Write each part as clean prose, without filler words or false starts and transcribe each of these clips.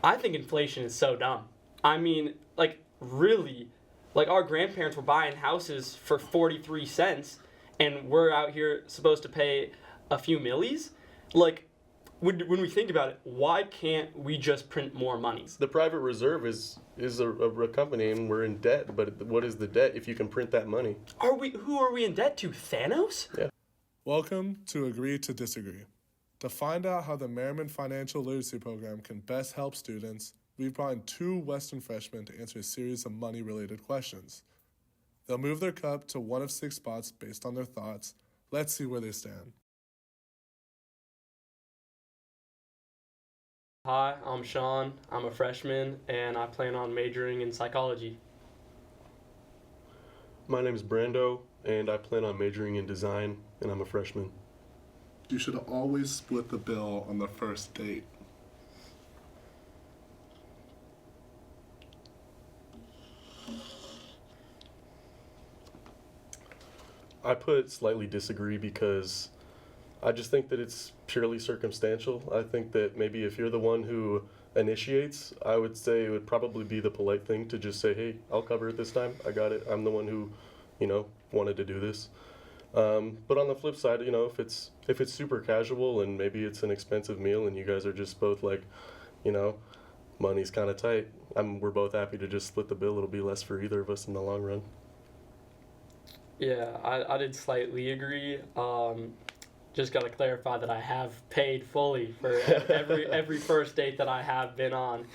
I think inflation is so dumb. I mean, like, really, like, our grandparents were buying houses for 43 cents, and we're out here supposed to pay a few millies? Like, when we think about it, why can't we just print more money? The private reserve is a company, and we're in debt, but what is the debt if you can print that money? Who are we in debt to? Thanos? Yeah. Welcome to Agree to Disagree. To find out how the Merriman Financial Literacy Program can best help students, we've brought in two Western freshmen to answer a series of money-related questions. They'll move their cup to one of 6 spots based on their thoughts. Let's see where they stand. Hi, I'm Sean. I'm a freshman, and I plan on majoring in psychology. My name is Brando, and I plan on majoring in design, and I'm a freshman. You should always split the bill on the first date. I put slightly disagree because I just think that it's purely circumstantial. I think that maybe if you're the one who initiates, I would say it would probably be the polite thing to just say, hey, I'll cover it this time. I got it. I'm the one who, wanted to do this. But on the flip side, if it's super casual and maybe it's an expensive meal and you guys are just both like, money's kind of tight, we're both happy to just split the bill. It'll be less for either of us in the long run. Yeah, I did slightly agree. Just got to clarify that I have paid fully for every first date that I have been on,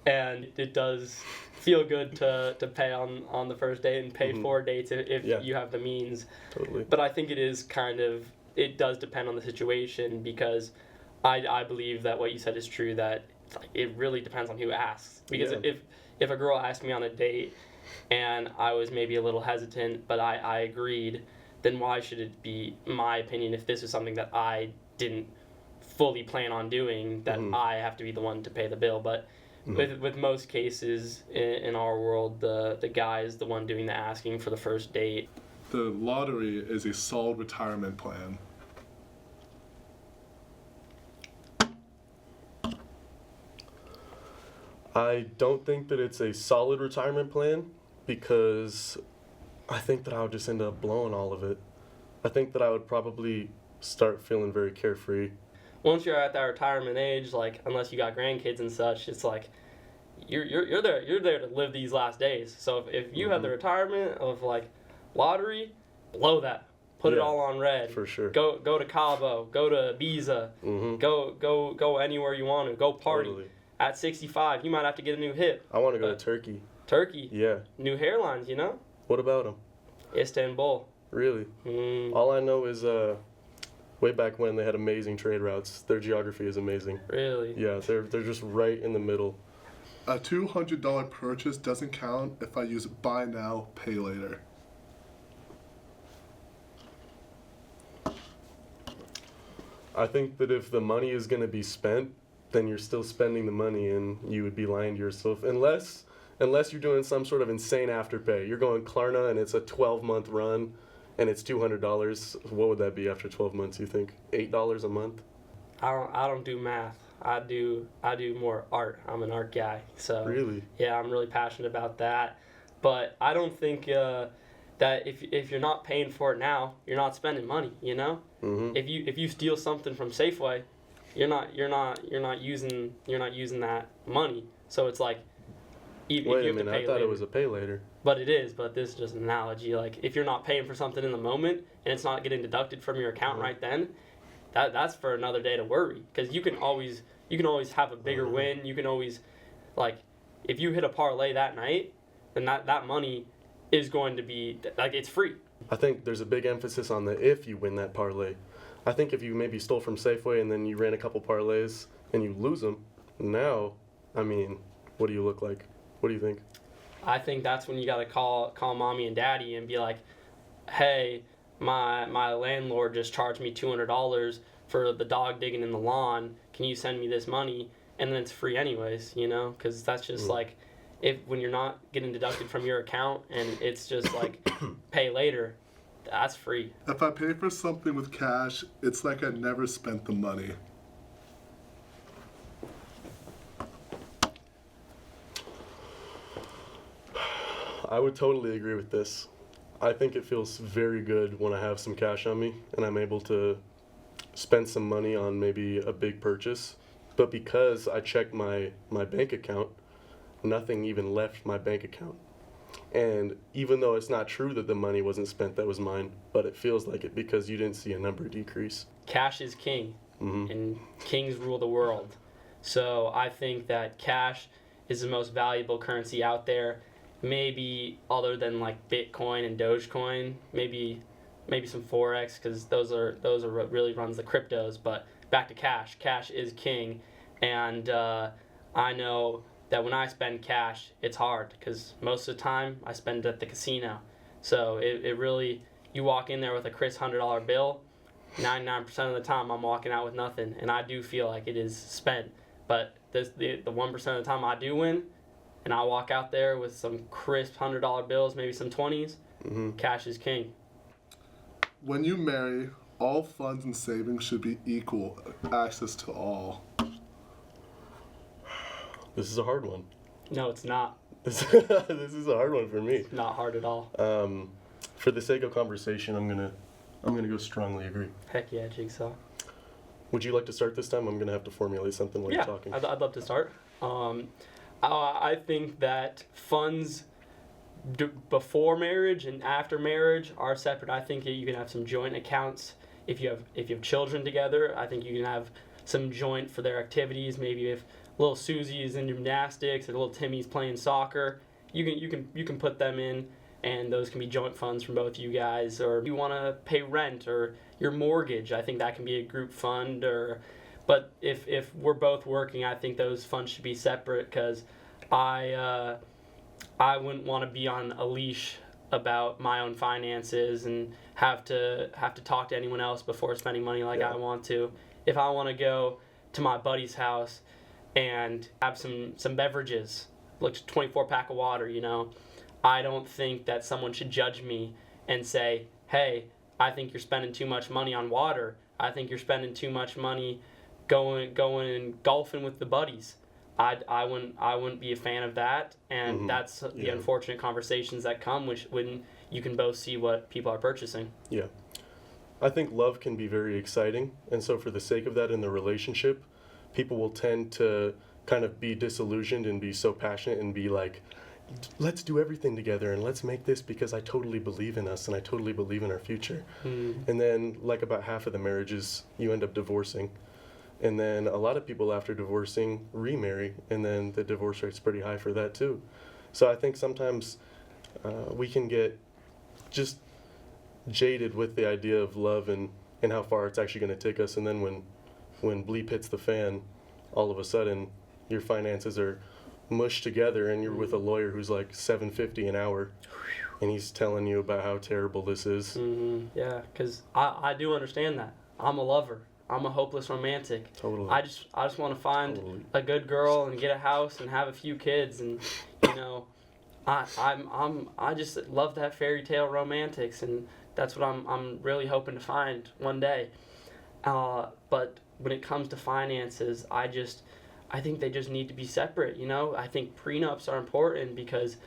and it does feel good to pay on the first date and pay 4 dates if you have the means. Totally. But I think it does depend on the situation, because I believe that what you said is true, that it really depends on who asks. Because if a girl asked me on a date and I was maybe a little hesitant, but I agreed, then why should it be my opinion if this is something that I didn't fully plan on doing, that I have to be the one to pay the bill? But with most cases in our world, the guy is the one doing the asking for the first date. The lottery is a solid retirement plan. I don't think that it's a solid retirement plan because I think that I would just end up blowing all of it. I think that I would probably start feeling very carefree. Once you're at that retirement age, like, unless you got grandkids and such, it's like you're there to live these last days. So if you have the retirement of like lottery, blow that. Put it all on red. For sure. Go to Cabo, go to Ibiza, go anywhere you want to, go party. Totally. At 65, you might have to get a new hip. I want to go to Turkey. Turkey? Yeah. New hairlines, What about them? Istanbul. Really? All I know is way back when they had amazing trade routes. Their geography is amazing. Really? Yeah, they're just right in the middle. A $200 purchase doesn't count if I use buy now, pay later. I think that if the money is going to be spent, then you're still spending the money, and you would be lying to yourself. Unless you're doing some sort of insane afterpay. You're going Klarna, and it's a 12-month run, and it's $200. What would that be after 12 months, you think? $8 a month? I don't do math. I do more art. I'm an art guy. So really? Yeah, I'm really passionate about that. But I don't think that if you're not paying for it now, you're not spending money, If you steal something from Safeway, you're not using that money. So it's like, wait a minute, I thought it was a pay later. But it is, but this is just an analogy. Like, if you're not paying for something in the moment and it's not getting deducted from your account right then, that's for another day to worry. Because you can always have a bigger win. You can always, like, if you hit a parlay that night, then that money is going to be, like, it's free. I think there's a big emphasis on the if you win that parlay. I think if you maybe stole from Safeway and then you ran a couple parlays and you lose them, now, what do you look like? What do you think? I think that's when you got to call mommy and daddy and be like, hey, my landlord just charged me $200 for the dog digging in the lawn. Can you send me this money? And then it's free anyways, because that's just like, when you're not getting deducted from your account and it's just like pay later, that's free. If I pay for something with cash, it's like I never spent the money. I would totally agree with this. I think it feels very good when I have some cash on me and I'm able to spend some money on maybe a big purchase. But because I checked my bank account, nothing even left my bank account. And even though it's not true that the money wasn't spent that was mine, but it feels like it because you didn't see a number decrease. Cash is king, and kings rule the world. So I think that cash is the most valuable currency out there. Maybe other than like Bitcoin and Dogecoin, maybe some Forex, because those are what really runs the cryptos. But back to cash. Cash is king, and I know that when I spend cash, it's hard because most of the time I spend it at the casino. So it really, you walk in there with a crisp $100 bill, 99% of the time I'm walking out with nothing, and I do feel like it is spent. But the 1% of the time I do win, and I walk out there with some crisp $100 bills, maybe some 20s, cash is king. When you marry, all funds and savings should be equal access to all. This is a hard one. No, it's not. This is a hard one for me. It's not hard at all. For the sake of conversation, I'm gonna go strongly agree. Heck yeah, Jigsaw. Would you like to start this time? I'm gonna have to formulate something while you're talking. I'd love to start. I think that funds before marriage and after marriage are separate. I think you can have some joint accounts if you have children together. I think you can have some joint for their activities. Maybe if little Susie is in gymnastics and little Timmy's playing soccer, you can put them in, and those can be joint funds from both you guys. Or if you want to pay rent or your mortgage, I think that can be a group fund. But if we're both working, I think those funds should be separate, because I wouldn't want to be on a leash about my own finances and have to talk to anyone else before spending money like I want to. If I want to go to my buddy's house and have some beverages, like 24-pack of water, I don't think that someone should judge me and say, hey, I think you're spending too much money on water. I think you're spending too much money going and golfing with the buddies. I wouldn't be a fan of that, and that's the unfortunate conversations that come when you can both see what people are purchasing. Yeah. I think love can be very exciting, and so for the sake of that in the relationship, people will tend to kind of be disillusioned and be so passionate and be like, let's do everything together and let's make this because I totally believe in us and I totally believe in our future. And then like about half of the marriages, you end up divorcing. And then a lot of people after divorcing remarry, and then the divorce rate's pretty high for that too. So I think sometimes we can get just jaded with the idea of love and how far it's actually going to take us. And then when bleep hits the fan, all of a sudden your finances are mushed together and you're with a lawyer who's like $750 an hour and he's telling you about how terrible this is. Yeah, because I do understand that. I'm a lover. I'm a hopeless romantic. Totally. I just want to find a good girl and get a house and have a few kids, and I just love that fairy tale romantics, and that's what I'm really hoping to find one day. But when it comes to finances, I think they just need to be separate. I think prenups are important because,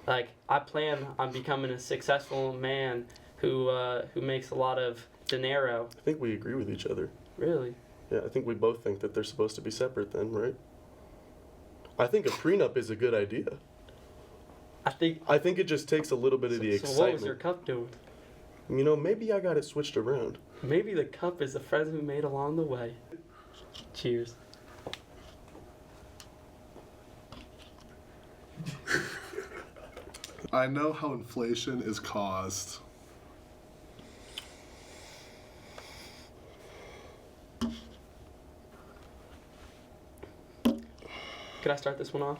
like, I plan on becoming a successful man who makes a lot of dinero. I think we agree with each other. Really? Yeah, I think we both think that they're supposed to be separate then, right? I think a prenup is a good idea. I think it just takes a little bit of the excitement. So what was your cup doing? Maybe I got it switched around. Maybe the cup is the friends we made along the way. Cheers. I know how inflation is caused. Could I start this one off?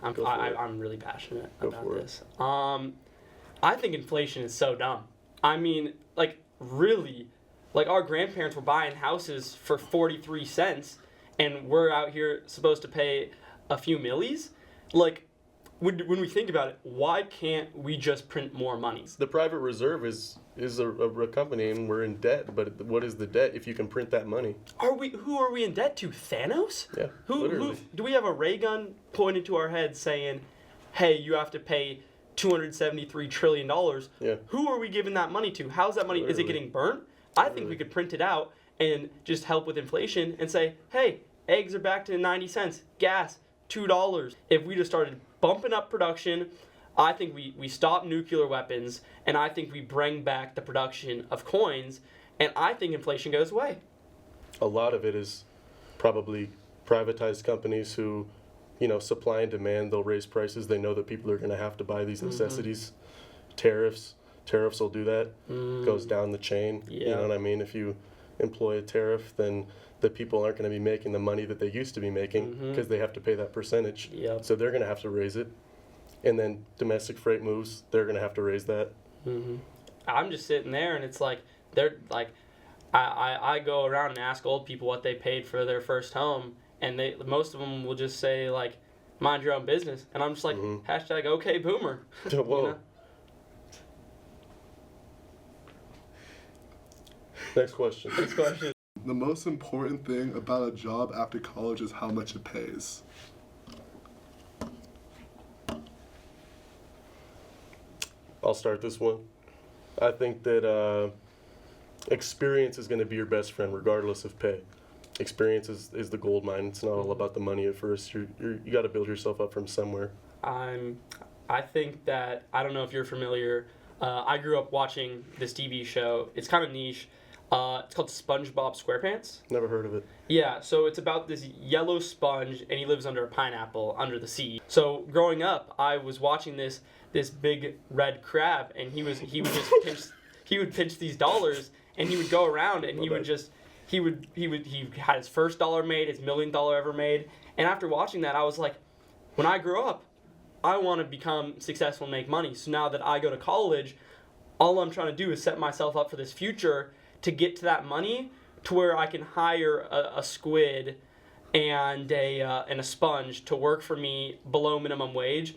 I'm really passionate about this. I think inflation is so dumb. I mean, like, really, like, our grandparents were buying houses for 43 cents, and we're out here supposed to pay a few millies? Like, when we think about it, why can't we just print more money? The private reserve is a company, and we're in debt. But what is the debt if you can print that money? Who are we in debt to? Thanos? Yeah, literally. Do we have a ray gun pointed to our head saying, "Hey, you have to pay $273 trillion. Yeah. Who are we giving that money to? How's that money? Is it getting burnt? I think we could print it out and just help with inflation and say, hey, eggs are back to 90 cents, gas, $2. If we just started bumping up production, I think we stop nuclear weapons, and I think we bring back the production of coins, and I think inflation goes away. A lot of it is probably privatized companies who, supply and demand, they'll raise prices. They know that people are going to have to buy these necessities. Tariffs will do that. Goes down the chain. Yeah. You know what I mean? If you employ a tariff, then the people aren't going to be making the money that they used to be making because they have to pay that percentage. Yep. So they're going to have to raise it. And then domestic freight moves, they're going to have to raise that. I'm just sitting there, and it's like, they're like, I go around and ask old people what they paid for their first home, and most of them will just say, like, mind your own business. And I'm just like, hashtag okay boomer. Whoa. Next question. The most important thing about a job after college is how much it pays. I'll start this one. I think that experience is going to be your best friend regardless of pay. Experience is the gold mine. It's not all about the money at first. You got to build yourself up from somewhere. I think that, I don't know if you're familiar, I grew up watching this TV show. It's kind of niche. It's called SpongeBob SquarePants. Never heard of it. Yeah, so it's about this yellow sponge, and he lives under a pineapple under the sea. So growing up, I was watching this big red crab, and he would pinch these dollars, and he would go around, and he had his first dollar made, his $1 million ever made. And after watching that, I was like, when I grow up, I want to become successful and make money. So now that I go to college, all I'm trying to do is set myself up for this future to get to that money, to where I can hire a squid and a sponge to work for me below minimum wage.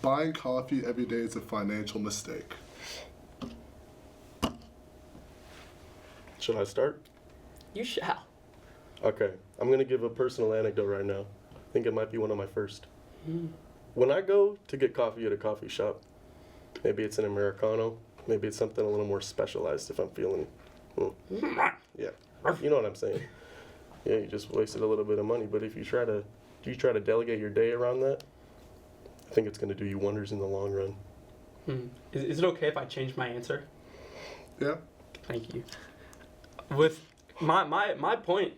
Buying coffee every day is a financial mistake. Should I start? You shall. Okay, I'm going to give a personal anecdote right now. I think it might be one of my first. When I go to get coffee at a coffee shop, maybe it's an Americano, maybe it's something a little more specialized if I'm feeling, yeah, you know what I'm saying. Yeah, you just wasted a little bit of money, but if you try to delegate your day around that, I think it's going to do you wonders in the long run. Is it okay if I change my answer? Yeah. Thank you. With my point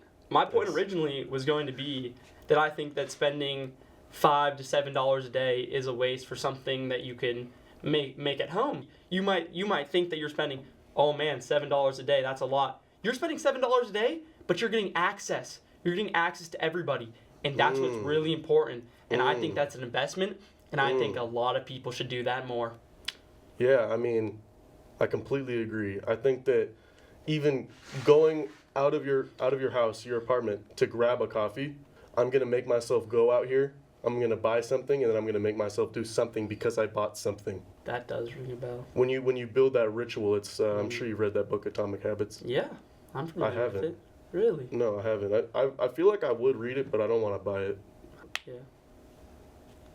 originally was going to be that I think that spending $5 to $7 a day is a waste for something that you can make at home. You might think that you're spending, oh man, $7 a day, that's a lot. You're spending $7 a day, but you're getting access. You're getting access to everybody, and that's what's really important. And I think that's an investment, and I think a lot of people should do that more. Yeah, I mean, I completely agree. I think that even going out of your house, your apartment, to grab a coffee, I'm going to make myself go out here, I'm going to buy something, and then I'm going to make myself do something because I bought something. That does ring a bell. When you build that ritual, it's I'm sure you've read that book, Atomic Habits. Yeah, I'm familiar with it. Really? No, I haven't. I feel like I would read it, but I don't want to buy it. Yeah.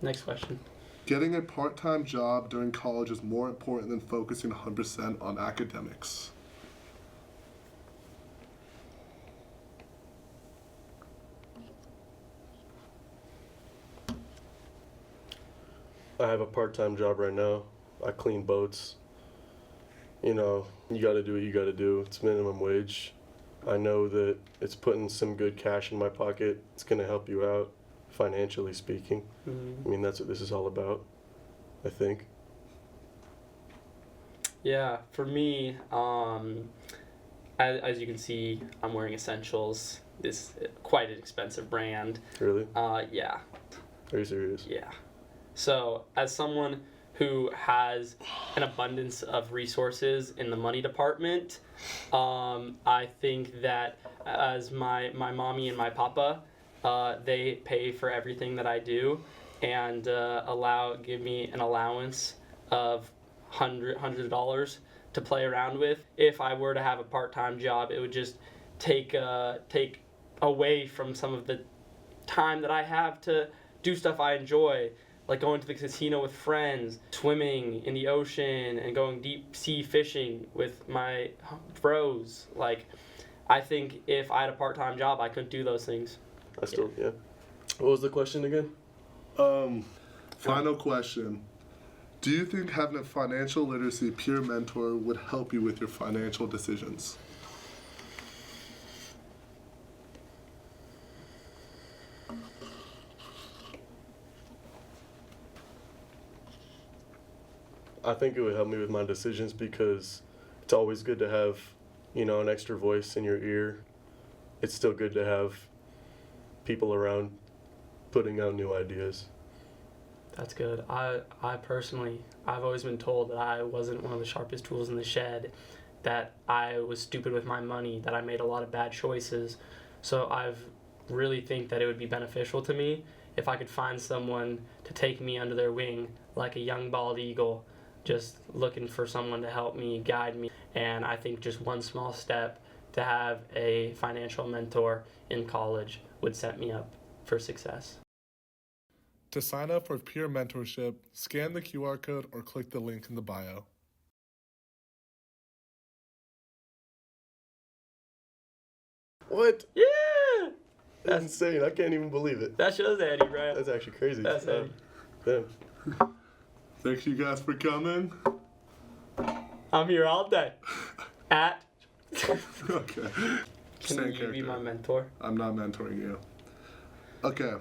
Next question. Getting a part-time job during college is more important than focusing 100% on academics. I have a part-time job right now. I clean boats. You know, you got to do what you got to do. It's minimum wage. I know that it's putting some good cash in my pocket. It's going to help you out, financially speaking. I mean, that's what this is all about, I think. Yeah, for me, as you can see, I'm wearing Essentials. This quite an expensive brand. Really? Yeah. Are you serious? Yeah. So, as someone who has an abundance of resources in the money department, I think that as my mommy and my papa, they pay for everything that I do and give me an allowance of $100 to play around with. If I were to have a part-time job, it would just take away from some of the time that I have to do stuff I enjoy. like going to the casino with friends, swimming in the ocean, and going deep sea fishing with my bros. Like, I think if I had a part-time job, I couldn't do those things. Yeah. What was the question again? Final question. Do you think having a financial literacy peer mentor would help you with your financial decisions? I think it would help me with my decisions because it's always good to have, an extra voice in your ear. It's still good to have people around putting out new ideas. That's good. I personally, I've always been told that I wasn't one of the sharpest tools in the shed, that I was stupid with my money, that I made a lot of bad choices. So I really think that it would be beneficial to me if I could find someone to take me under their wing like a young bald eagle, just looking for someone to help me, guide me. And I think just one small step to have a financial mentor in college would set me up for success. To sign up for peer mentorship, scan the QR code or click the link in the bio. What? Yeah! That's insane. I can't even believe it. That shows Eddie, bro. That's actually crazy. That's Eddie. Damn. Thank you guys for coming. I'm here all day. At. Okay. Can you be my mentor? I'm not mentoring you. Okay.